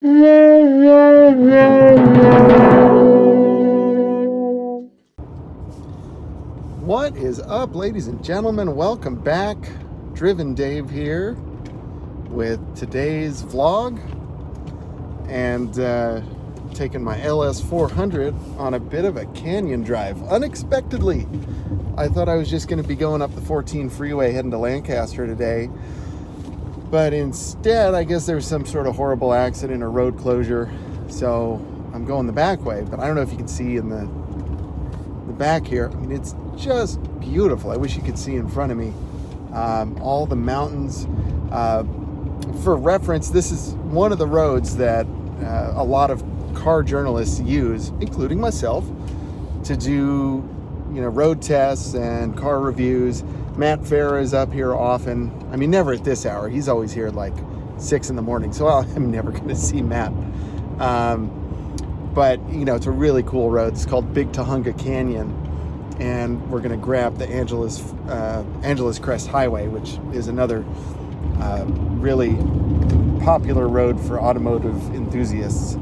What is up, ladies and gentlemen? Welcome back. Driven Dave here with today's vlog, and taking my LS400 on a bit of a canyon drive. Unexpectedly, I thought I was just going to be going up the 14 freeway heading to Lancaster today, but instead I guess there was some sort of horrible accident or road closure, so I'm going the back way. But I don't know if you can see in the back here. I mean, it's just beautiful. I wish you could see in front of me all the mountains. For reference, this is one of the roads that a lot of car journalists use, including myself, to do road tests and car reviews. Matt Farah is up here often. I mean, never at this hour. He's always here at like 6 in the morning, so I'm never going to see Matt. But it's a really cool road. It's called Big Tujunga Canyon, and we're going to grab the Angeles Crest Highway, which is another really popular road for automotive enthusiasts.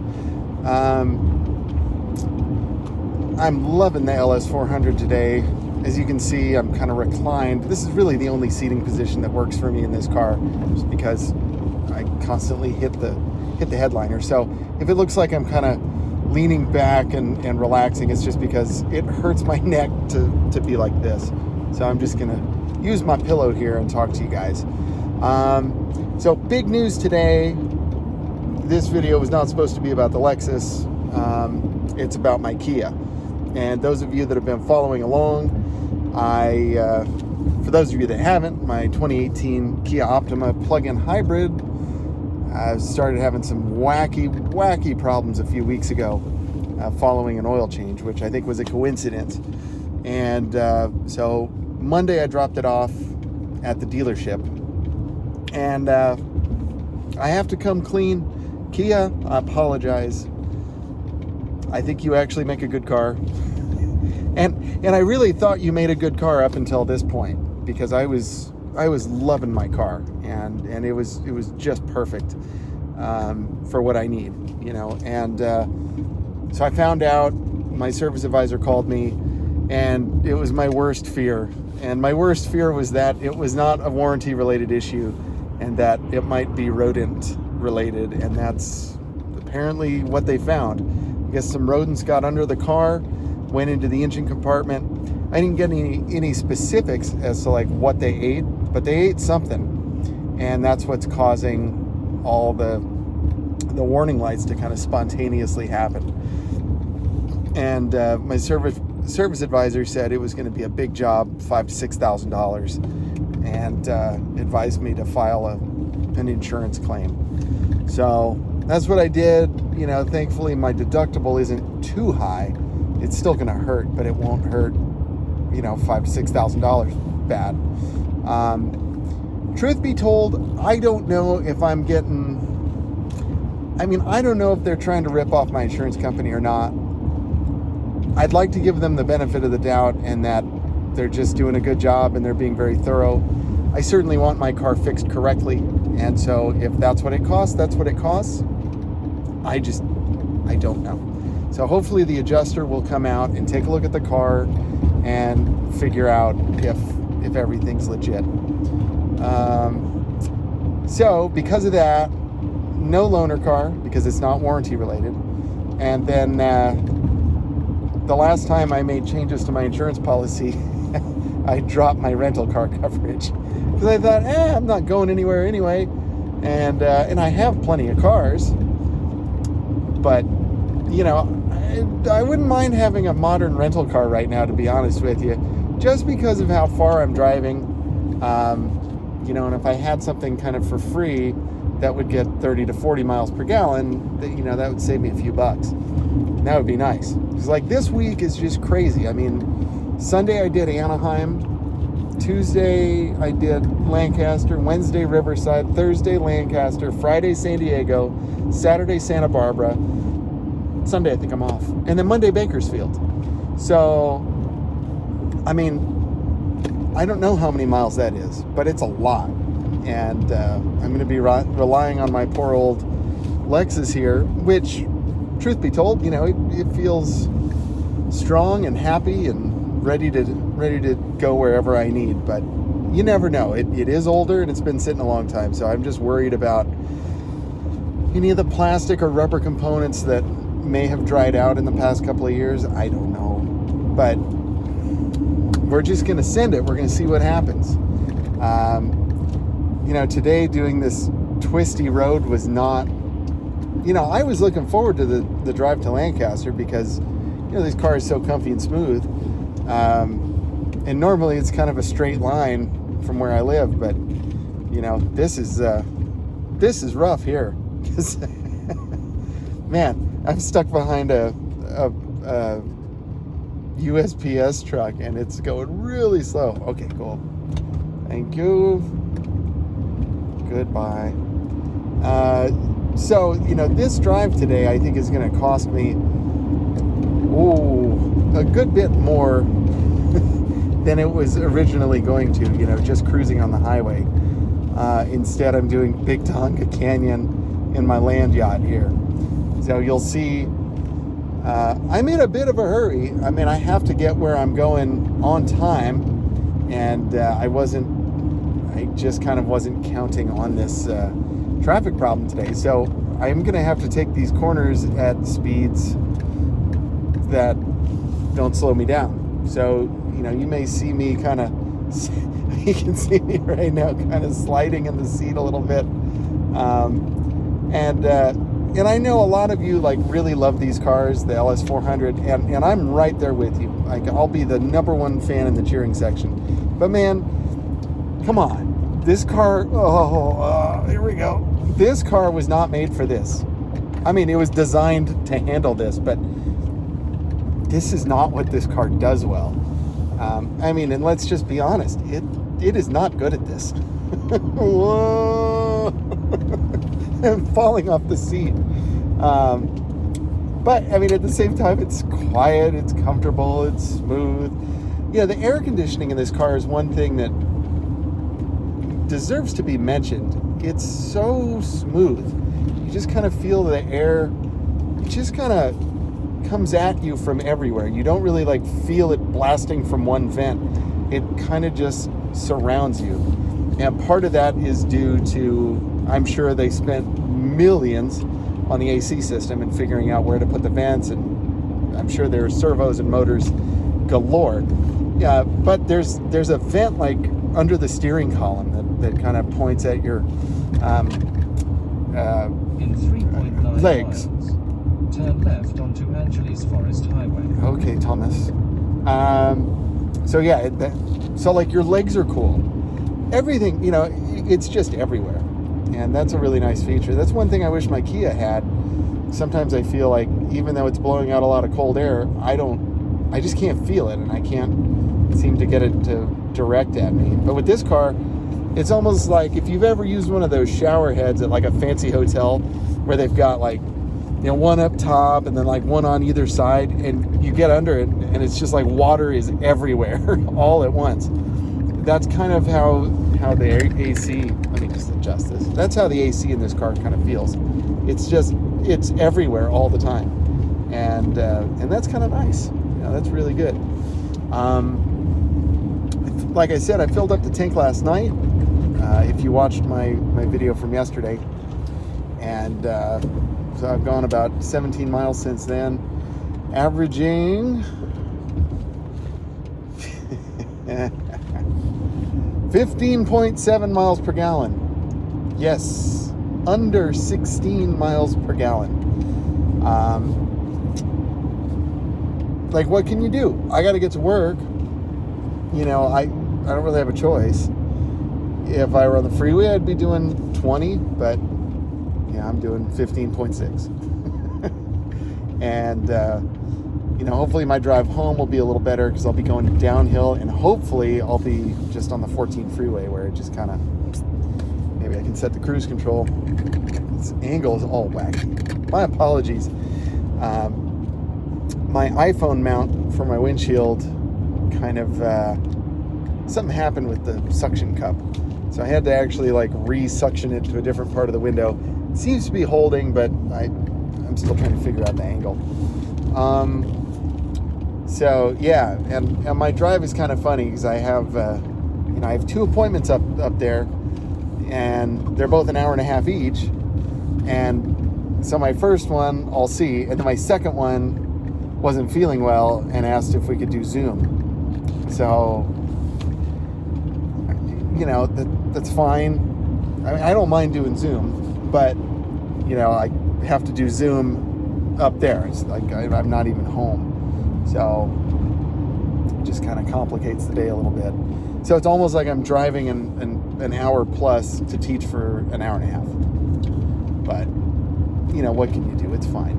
I'm loving the LS400 today. As you can see, I'm kind of reclined. This is really the only seating position that works for me in this car, just because I constantly hit the headliner. So if it looks like I'm kind of leaning back and relaxing, it's just because it hurts my neck to be like this. So I'm just gonna use my pillow here and talk to you guys. So big news today. This video was not supposed to be about the Lexus. It's about my Kia. And those of you that have been following along, for those of you that haven't, my 2018 Kia Optima plug-in hybrid started having some wacky problems a few weeks ago following an oil change, which I think was a coincidence. And so Monday I dropped it off at the dealership, and I have to come clean. Kia, I apologize. I think you actually make a good car. And I really thought you made a good car up until this point, because I was loving my car, and it was just perfect for what I need, and so I found out. My service advisor called me, and it was my worst fear. And my worst fear was that it was not a warranty related issue, and that it might be rodent related, and that's apparently what they found. I guess some rodents got under the car, went into the engine compartment. I didn't get any specifics as to like what they ate, but they ate something, and that's what's causing all the warning lights to kind of spontaneously happen. And my service advisor said it was going to be a big job, $5,000 to $6,000, and advised me to file an insurance claim. So that's what I did. Thankfully my deductible isn't too high. It's still going to hurt, but it won't hurt, $5,000 to $6,000 bad. Truth be told, I don't know if I don't know if they're trying to rip off my insurance company or not. I'd like to give them the benefit of the doubt, and that they're just doing a good job and they're being very thorough. I certainly want my car fixed correctly, and so if that's what it costs, that's what it costs. I don't know. So hopefully the adjuster will come out and take a look at the car and figure out if everything's legit. So because of that, no loaner car, because it's not warranty related. And then the last time I made changes to my insurance policy, I dropped my rental car coverage, because I thought, I'm not going anywhere anyway, and I have plenty of cars, but I wouldn't mind having a modern rental car right now, to be honest with you, just because of how far I'm driving. And if I had something kind of for free that would get 30 to 40 miles per gallon, that would save me a few bucks. And that would be nice. Because like this week is just crazy. I mean, Sunday I did Anaheim, Tuesday I did Lancaster, Wednesday Riverside, Thursday Lancaster, Friday San Diego, Saturday Santa Barbara, Sunday I think I'm off, and then Monday Bakersfield. So, I mean, I don't know how many miles that is, but it's a lot. And I'm going to be relying on my poor old Lexus here, which, truth be told, it feels strong and happy and ready to go wherever I need. But you never know. It is older and it's been sitting a long time, so I'm just worried about any of the plastic or rubber components that may have dried out in the past couple of years. I don't know, but we're just going to send it. We're going to see what happens. Today doing this twisty road was not, I was looking forward to the drive to Lancaster because, this car is so comfy and smooth. And normally it's kind of a straight line from where I live, but, this is rough here. Man, I'm stuck behind a USPS truck and it's going really slow. Okay, cool. Thank you. Goodbye. So, this drive today I think is going to cost me a good bit more than it was originally going to, just cruising on the highway. Instead, I'm doing Big Tonga Canyon in my land yacht here. So you'll see I'm in a bit of a hurry. I mean, I have to get where I'm going on time, and I just kind of wasn't counting on this traffic problem today. So I'm going to have to take these corners at speeds that don't slow me down. So, you may see me kind of, you can see me right now kind of sliding in the seat a little bit. And I know a lot of you really love these cars, the LS400, and I'm right there with you. I'll be the #1 fan in the cheering section. But man, come on, this car, here we go. This car was not made for this. I mean, it was designed to handle this, but this is not what this car does well. And let's just be honest, it is not good at this. Whoa. I'm falling off the seat. But at the same time, it's quiet, it's comfortable, it's smooth. The air conditioning in this car is one thing that deserves to be mentioned. It's so smooth. You just kind of feel the air. It just kind of comes at you from everywhere. You don't really feel it blasting from one vent. It kind of just surrounds you. And part of that is due to, I'm sure they spent millions on the AC system and figuring out where to put the vents, and I'm sure there are servos and motors galore. Yeah, but there's a vent under the steering column that kind of points at your in 3.9 legs. miles, turn left onto Angeles Forest Highway. Okay, Thomas. So yeah, your legs are cool. Everything, it's just everywhere. And that's a really nice feature. That's one thing I wish my Kia had. Sometimes I feel like even though it's blowing out a lot of cold air, I just can't feel it, and I can't seem to get it to direct at me. But with this car, it's almost like if you've ever used one of those shower heads at a fancy hotel where they've got one up top and then one on either side, and you get under it and it's just water is everywhere all at once. That's kind of how the AC, let me just adjust this. That's how the AC in this car kind of feels. It's everywhere all the time. And that's kind of nice. That's really good. Like I said, I filled up the tank last night. If you watched my video from yesterday. And so I've gone about 17 miles since then, averaging 15.7 miles per gallon. Yes, under 16 miles per gallon. What can you do? I got to get to work. I don't really have a choice. If I were on the freeway, I'd be doing 20, but yeah, I'm doing 15.6. And hopefully my drive home will be a little better because I'll be going downhill, and hopefully I'll be just on the 14 freeway where it just kind of, maybe I can set the cruise control. This angle is all wacky. My apologies. My iPhone mount for my windshield kind of, something happened with the suction cup. So I had to actually like re-suction it to a different part of the window. It seems to be holding, but I'm still trying to figure out the angle. So yeah, and my drive is kind of funny because I have I have 2 appointments up there, and they're both an hour and a half each. And so my first one I'll see, and then my second one wasn't feeling well and asked if we could do Zoom. So that's fine. I mean, I don't mind doing Zoom, but I have to do Zoom up there. It's like I'm not even home, so it just kind of complicates the day a little bit. So it's almost like I'm driving an hour plus to teach for an hour and a half. But what can you do? It's fine.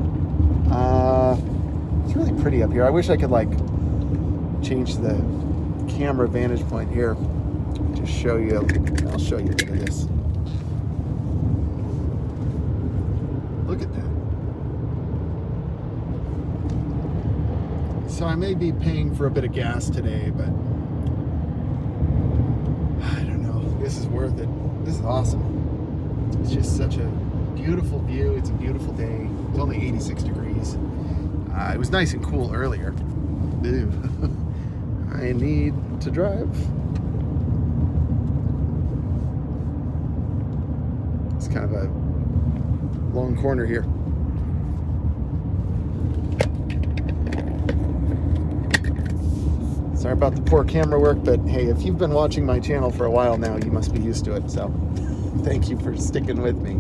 It's really pretty up here. I wish I could like change the camera vantage point here. Just show you. I'll show you. Look at this. Look at that. So I may be paying for a bit of gas today, but I don't know. This is worth it. This is awesome. It's just such a beautiful view. It's a beautiful day. It's only 86 degrees. It was nice and cool earlier. Ew. I need to drive. It's kind of a long corner here. Sorry about the poor camera work, but hey, if you've been watching my channel for a while now, you must be used to it. So thank you for sticking with me.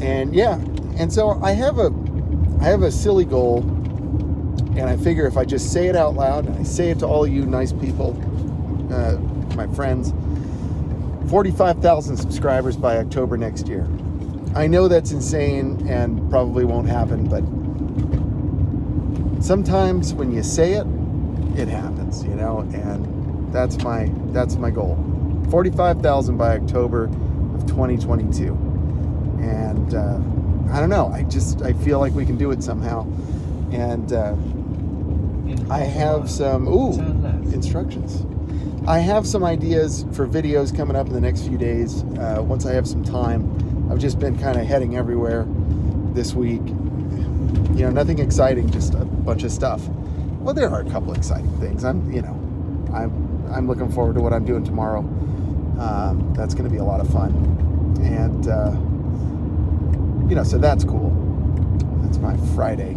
And yeah, and so I have a silly goal, and I figure if I just say it out loud, and I say it to all you nice people, my friends, 45,000 subscribers by October next year. I know that's insane and probably won't happen, but sometimes when you say it, it happens, and that's my goal. 45,000 by October of 2022. And I don't know, I feel like we can do it somehow. And I have some instructions. I have some ideas for videos coming up in the next few days. Once I have some time. I've just been kind of heading everywhere this week. Nothing exciting, just a bunch of stuff. Well, there are a couple exciting things. I'm looking forward to what I'm doing tomorrow. That's going to be a lot of fun, and so that's cool. That's my Friday.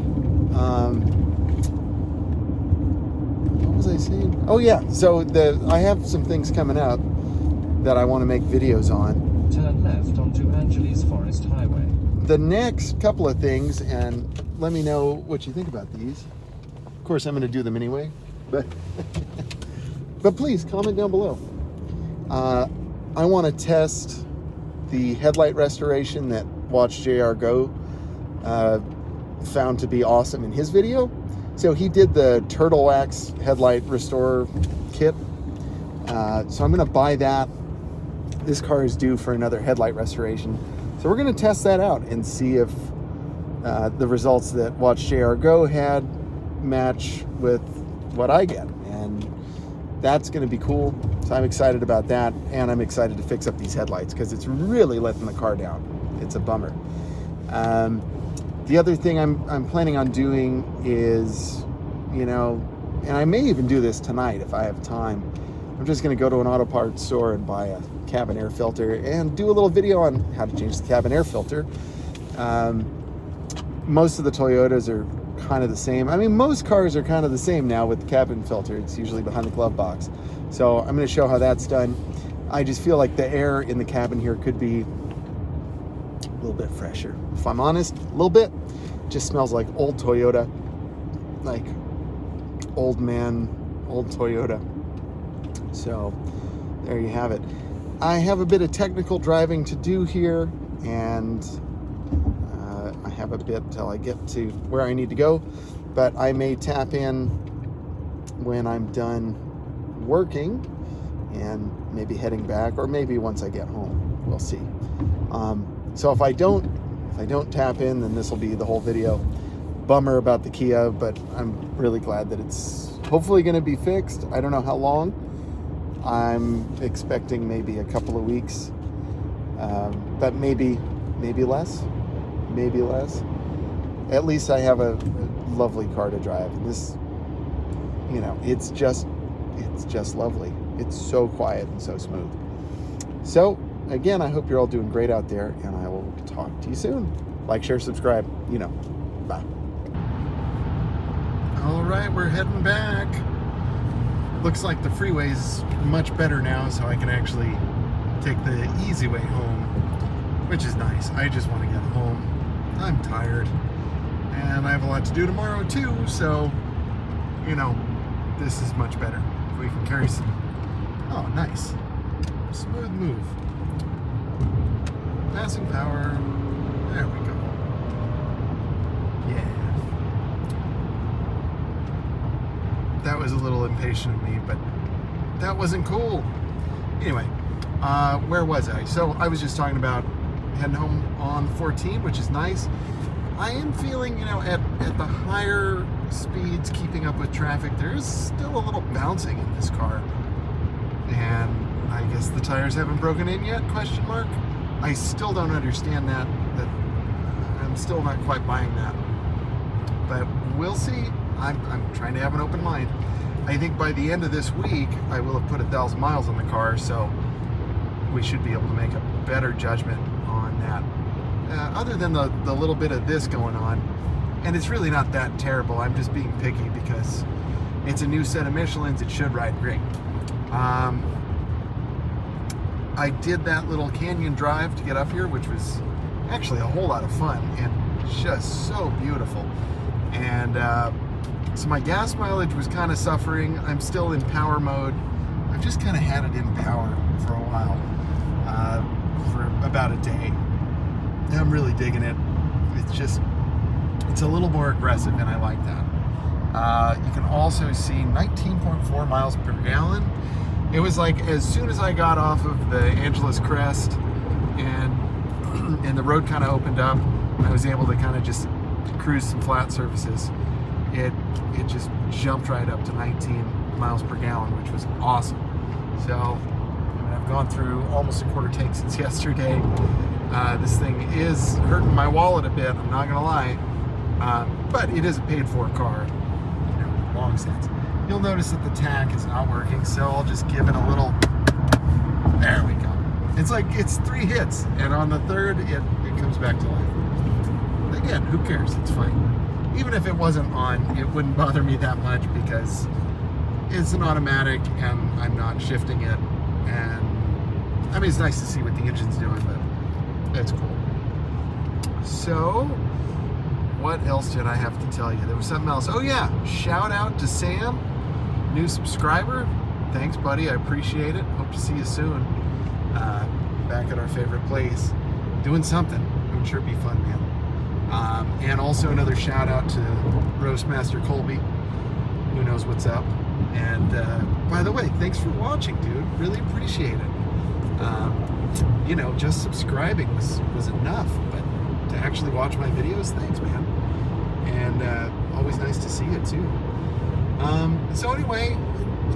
What was I saying? Oh yeah, so I have some things coming up that I want to make videos on. Turn left onto Angeles Forest Highway. The next couple of things, and let me know what you think about these. Of course, I'm going to do them anyway, but please comment down below. I want to test the headlight restoration that Watch JR Go found to be awesome in his video. So he did the Turtle Wax headlight restore kit. So I'm going to buy that. This car is due for another headlight restoration. So we're going to test that out and see if the results that Watch JR Go had match with what I get. And that's going to be cool. So I'm excited about that. And I'm excited to fix up these headlights because it's really letting the car down. It's a bummer. The other thing I'm planning on doing is, and I may even do this tonight if I have time. I'm just going to go to an auto parts store and buy a cabin air filter and do a little video on how to change the cabin air filter. Most of the Toyotas are kind of the same. I mean, most cars are kind of the same now with the cabin filter. It's usually behind the glove box. So I'm going to show how that's done. I just feel like the air in the cabin here could be a little bit fresher. If I'm honest, a little bit. It just smells like old Toyota. Like old Toyota. So there you have it. I have a bit of technical driving to do here, and I have a bit till I get to where I need to go, but I may tap in when I'm done working and maybe heading back, or maybe once I get home. We'll see. So if I don't tap in, then this will be the whole video. Bummer about the Kia, but I'm really glad that it's hopefully going to be fixed. I don't know how long. I'm expecting maybe a couple of weeks, but maybe less. At least I have a lovely car to drive. And this, it's just lovely. It's so quiet and so smooth. So again, I hope you're all doing great out there, and I will talk to you soon. Like, share, subscribe. Bye. All right, we're heading back. Looks like the freeway's much better now, so I can actually take the easy way home, which is nice. I just want to get home. I'm tired, and I have a lot to do tomorrow too, so, this is much better. If we can carry some, oh, nice. Smooth move. Passing power. There we go. Yeah. That was a little impatient of me, but that wasn't cool. Anyway, where was I? So I was just talking about heading home on 14, which is nice. I am feeling, at the higher speeds, keeping up with traffic, there's still a little bouncing in this car. And I guess the tires haven't broken in yet, question mark. I still don't understand that I'm still not quite buying that. But we'll see. I'm trying to have an open mind. I think by the end of this week, I will have put 1,000 miles on the car, so we should be able to make a better judgment on that. Other than the little bit of this going on, and it's really not that terrible. I'm just being picky because it's a new set of Michelins. It should ride great. I did that little canyon drive to get up here, which was actually a whole lot of fun and just so beautiful. And so my gas mileage was kind of suffering. I'm still in power mode. I've just kind of had it in power for a while, for about a day. And I'm really digging it. It's a little more aggressive, and I like that. You can also see 19.4 miles per gallon. It was like as soon as I got off of the Angeles Crest and the road kind of opened up, I was able to kind of just cruise some flat surfaces. It just jumped right up to 19 miles per gallon, which was awesome. So, I've gone through almost a quarter tank since yesterday. This thing is hurting my wallet a bit, I'm not gonna lie. But it is a paid-for car, long since. You'll notice that the tack is not working, so I'll just give it a little, there we go. It's 3 hits, and on the third, it comes back to life. Again, who cares, it's fine. Even if it wasn't on, it wouldn't bother me that much because it's an automatic and I'm not shifting it. And I mean, it's nice to see what the engine's doing, but it's cool. So, what else did I have to tell you? There was something else. Oh yeah, shout out to Sam, new subscriber. Thanks, buddy, I appreciate it. Hope to see you soon. Back at our favorite place, doing something. I'm sure it'd be fun, man. And also another shout out to Roastmaster Colby, who knows what's up. And by the way, thanks for watching, dude. Really appreciate it. Just subscribing was enough, but to actually watch my videos, thanks, man. And always nice to see it too. So anyway,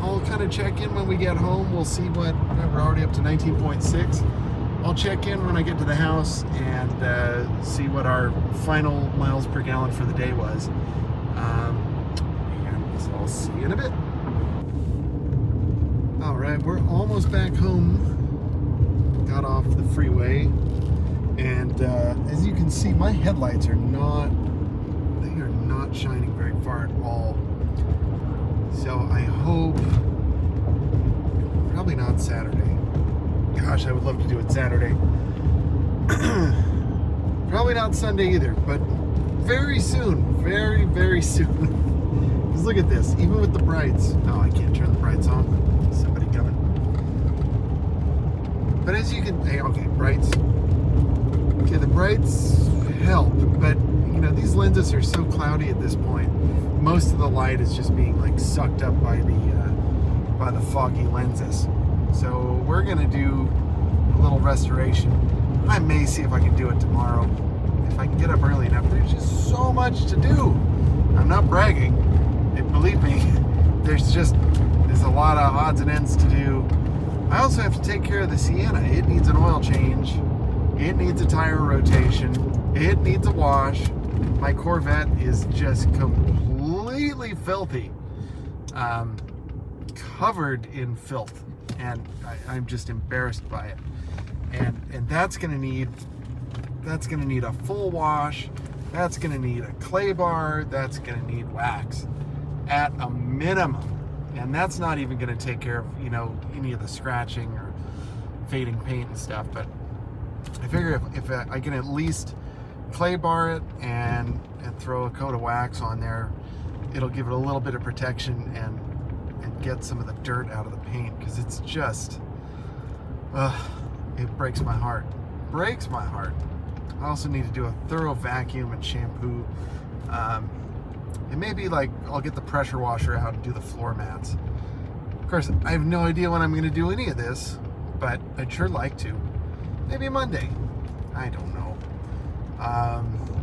I'll kind of check in when we get home. We'll see we're already up to 19.6. I'll check in when I get to the house and see what our final miles per gallon for the day was. And so I'll see you in a bit. All right, we're almost back home. Got off the freeway, and as you can see, my headlights are not shining very far at all. So I hope, probably not Saturday. Gosh, I would love to do it Saturday. Probably not Sunday either, but very soon, very, very soon. Because look at this, even with the brights. Oh, I can't turn the brights on. Somebody coming. But as you can, okay, brights. Okay, the brights help, but these lenses are so cloudy at this point. Most of the light is just being like sucked up by the foggy lenses. So we're gonna do a little restoration. I may see if I can do it tomorrow. If I can get up early enough. There's just so much to do. I'm not bragging. Believe me, there's a lot of odds and ends to do. I also have to take care of the Sienna. It needs an oil change. It needs a tire rotation. It needs a wash. My Corvette is just completely filthy, covered in filth, and I'm just embarrassed by it. And that's gonna need a full wash. That's gonna need a clay bar. That's gonna need wax at a minimum. And that's not even going to take care of, any of the scratching or fading paint and stuff. But I figure if I can at least clay bar it and throw a coat of wax on there, it'll give it a little bit of protection and get some of the dirt out of the paint, because it's just, it breaks my heart. Breaks my heart. I also need to do a thorough vacuum and shampoo. And maybe I'll get the pressure washer out and do the floor mats. Of course, I have no idea when I'm going to do any of this, but I'd sure like to. Maybe Monday. I don't know.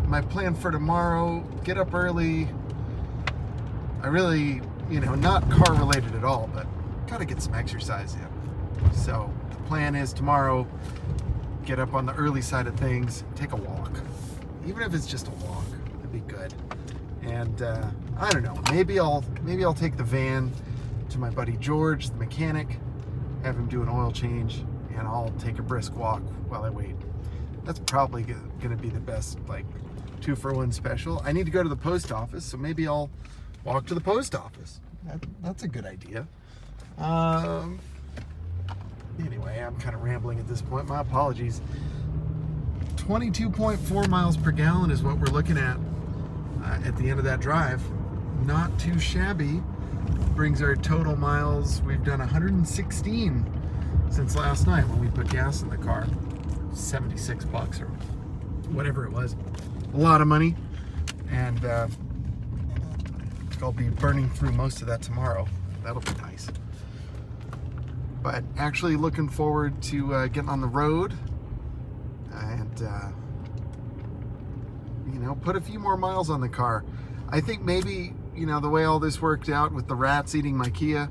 My plan for tomorrow, get up early. I really, not car related at all, but gotta get some exercise in. So the plan is tomorrow, get up on the early side of things, take a walk. Even if it's just a walk, that'd be good. And I don't know, maybe I'll take the van to my buddy George, the mechanic, have him do an oil change, and I'll take a brisk walk while I wait. That's probably gonna be the best 2-for-1 special. I need to go to the post office, so maybe I'll walk to the post office. That's a good idea. Anyway, I'm kind of rambling at this point. My apologies. 22.4 miles per gallon is what we're looking at the end of that drive. Not too shabby. Brings our total miles. We've done 116 since last night when we put gas in the car. $76 or whatever it was. A lot of money. And I'll be burning through most of that tomorrow. That'll be nice. But actually looking forward to getting on the road and put a few more miles on the car. I think maybe, the way all this worked out with the rats eating my Kia,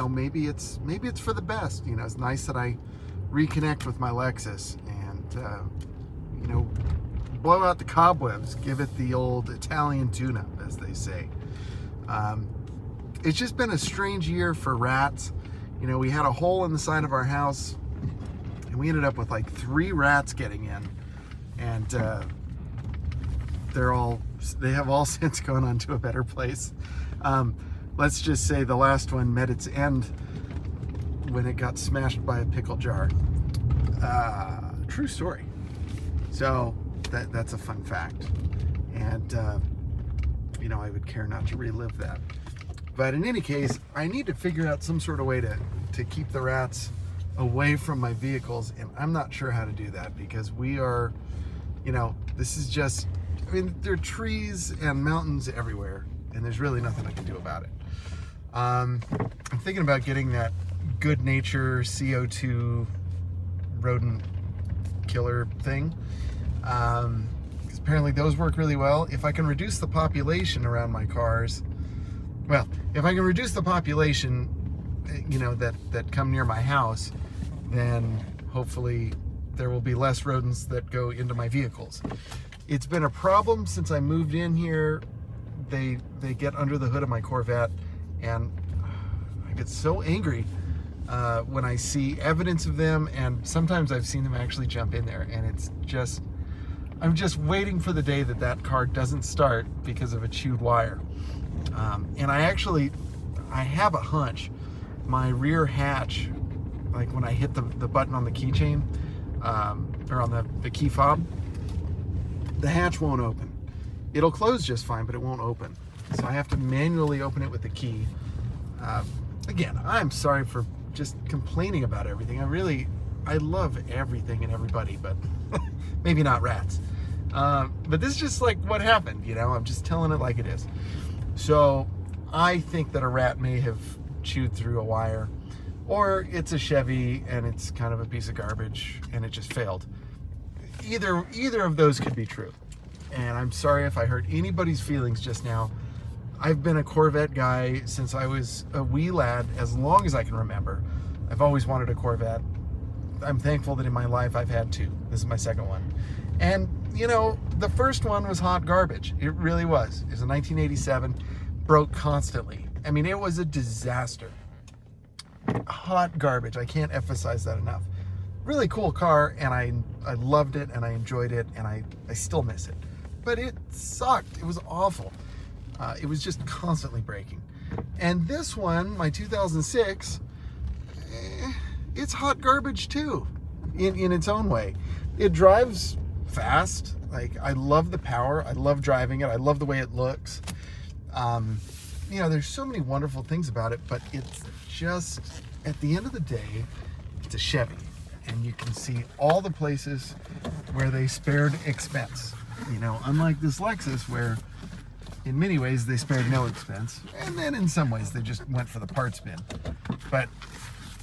maybe it's for the best. It's nice that I reconnect with my Lexus and, blow out the cobwebs, give it the old Italian tune-up, as they say. It's just been a strange year for rats. We had a hole in the side of our house, and we ended up with 3 rats getting in, and they have all since gone on to a better place. Let's just say the last one met its end when it got smashed by a pickle jar. True story. So that's a fun fact, and I would care not to relive that. But in any case, I need to figure out some sort of way to keep the rats away from my vehicles, and I'm not sure how to do that, because we are, this is just, there are trees and mountains everywhere, and there's really nothing I can do about it. I'm thinking about getting that Good Nature CO2 rodent killer thing, because apparently those work really well. If I can reduce the population around my cars, well, if I can reduce the population, that come near my house, then hopefully there will be less rodents that go into my vehicles. It's been a problem since I moved in here. They get under the hood of my Corvette, and I get so angry when I see evidence of them, and sometimes I've seen them actually jump in there, and I'm just waiting for the day that car doesn't start because of a chewed wire. And I have a hunch my rear hatch, when I hit the button on the keychain, or on the key fob, the hatch won't open. It'll close just fine, but it won't open. So I have to manually open it with the key. Again, I'm sorry for just complaining about everything. I love everything and everybody, but maybe not rats. But this is just what happened, I'm just telling it like it is. So I think that a rat may have chewed through a wire, or it's a Chevy and it's kind of a piece of garbage and it just failed. Either of those could be true. And I'm sorry if I hurt anybody's feelings just now. I've been a Corvette guy since I was a wee lad, as long as I can remember. I've always wanted a Corvette. I'm thankful that in my life I've had two. This is my second one. And, you know, the first one was hot garbage. It really was. It was a 1987, broke constantly. I mean, it was a disaster. Hot garbage. I can't emphasize that enough. Really cool car, and I loved it, and I enjoyed it, and I still miss it. But it sucked. It was awful. It was just constantly breaking. And this one, my 2006, it's hot garbage too, in its own way. It drives fast. Like, I love the power. I love driving it. I love the way it looks. You know, there's so many wonderful things about it, but it's just, at the end of the day, it's a Chevy. And you can see all the places where they spared expense. You know, unlike this Lexus, where in many ways they spared no expense, and then in some ways they just went for the parts bin. But,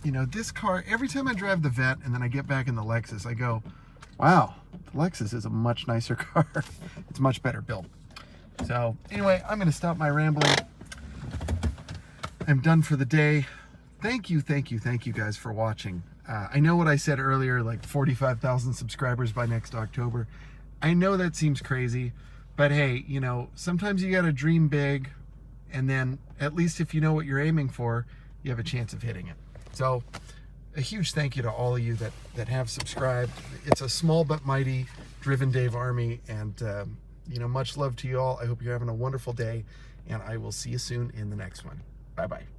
you know, this car, every time I drive the Vet and then I get back in the Lexus, I go, wow, the Lexus is a much nicer car. It's much better built. So anyway, I'm going to stop my rambling. I'm done for the day. Thank you guys for watching. I know what I said earlier, like 45,000 subscribers by next October. I know that seems crazy, but hey, you know, sometimes you gotta dream big, and then at least if you know what you're aiming for, you have a chance of hitting it. So a huge thank you to all of you that have subscribed. It's a small but mighty Driven Dave army, and you know, much love to you all. I hope you're having a wonderful day, and I will see you soon in the next one. Bye-bye.